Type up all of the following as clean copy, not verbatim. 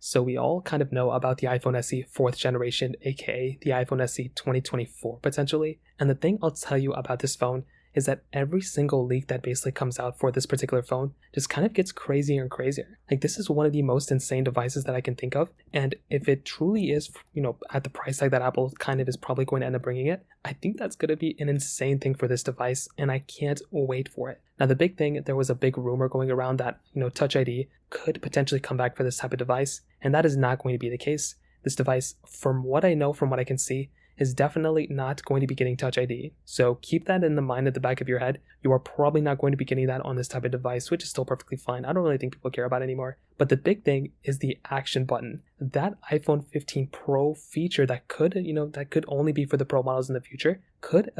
So we all kind of know about the iPhone SE 4th generation, aka the iPhone SE 2024 potentially. And the thing I'll tell you about this phone is that every single leak that basically comes out for this particular phone just kind of gets crazier and crazier. Like, this is one of the most insane devices that I can think of. And if it truly is, at the price tag that Apple kind of is probably going to end up bringing it, I think that's going to be an insane thing for this device, and I can't wait for it. Now, the big thing, there was a big rumor going around that, Touch ID could potentially come back for this type of device, and that is not going to be the case. This device, from what I know, from what I can see, is definitely not going to be getting Touch ID. So keep that in the mind at the back of your head. You are probably not going to be getting that on this type of device, which is still perfectly fine. I don't really think people care about it anymore. But the big thing is the action button. That iPhone 15 Pro feature that could only be for the Pro models in the future could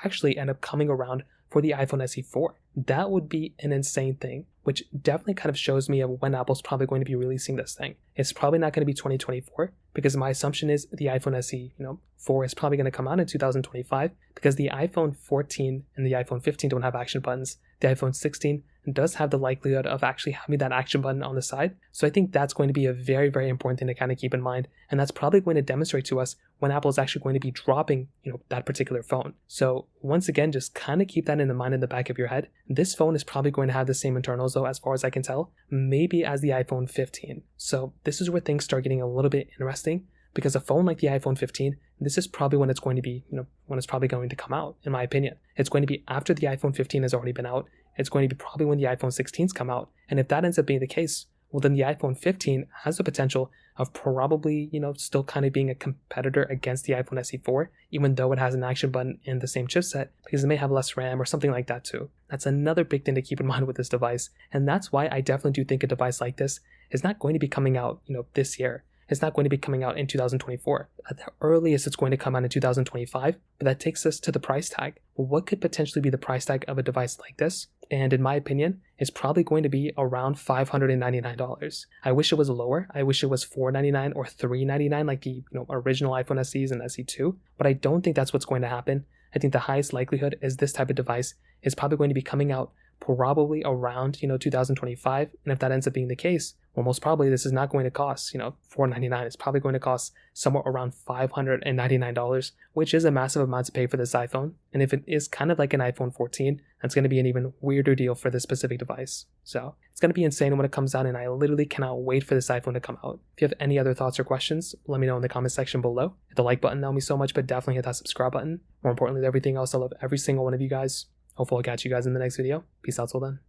actually end up coming around for the iPhone SE 4. That would be an insane thing, which definitely kind of shows me of when Apple's probably going to be releasing this thing. It's probably not going to be 2024, because my assumption is the iPhone SE 4 is probably going to come out in 2025, because the iPhone 14 and the iPhone 15 don't have action buttons. The iPhone 16 does have the likelihood of actually having that action button on the side. So I think that's going to be a very, very important thing to kind of keep in mind. And that's probably going to demonstrate to us when Apple is actually going to be dropping, that particular phone. So once again, just kind of keep that in the mind in the back of your head. This phone is probably going to have the same internals though, as far as I can tell, maybe as the iPhone 15. So this is where things start getting a little bit interesting, because a phone like the iPhone 15, this is probably when it's going to be, when it's probably going to come out, in my opinion. It's going to be after the iPhone 15 has already been out. It's going to be probably when the iPhone 16s come out. And if that ends up being the case, well, then the iPhone 15 has the potential of probably, still kind of being a competitor against the iPhone SE 4, even though it has an action button in the same chipset, because it may have less RAM or something like that too. That's another big thing to keep in mind with this device. And that's why I definitely do think a device like this is not going to be coming out, this year. It's not going to be coming out in 2024. At the earliest, it's going to come out in 2025, but that takes us to the price tag. What could potentially be the price tag of a device like this? And in my opinion, it's probably going to be around $599. I wish it was lower. I wish it was $499 or $399 like the original iPhone SEs and SE2, but I don't think that's what's going to happen. I think the highest likelihood is this type of device is probably going to be coming out probably around 2025, and if that ends up being the case, well, most probably this is not going to cost $499. It's probably going to cost somewhere around $599, which is a massive amount to pay for this iPhone. And if it is kind of like an iPhone 14, that's going to be an even weirder deal for this specific device. So it's going to be insane when it comes out, and I literally cannot wait for this iPhone to come out. If you have any other thoughts or questions, let me know in the comment section below. Hit the like button, that would mean so much, but definitely hit that subscribe button. More importantly than everything else, I love every single one of you guys. Hopefully I'll catch you guys in the next video. Peace out till then.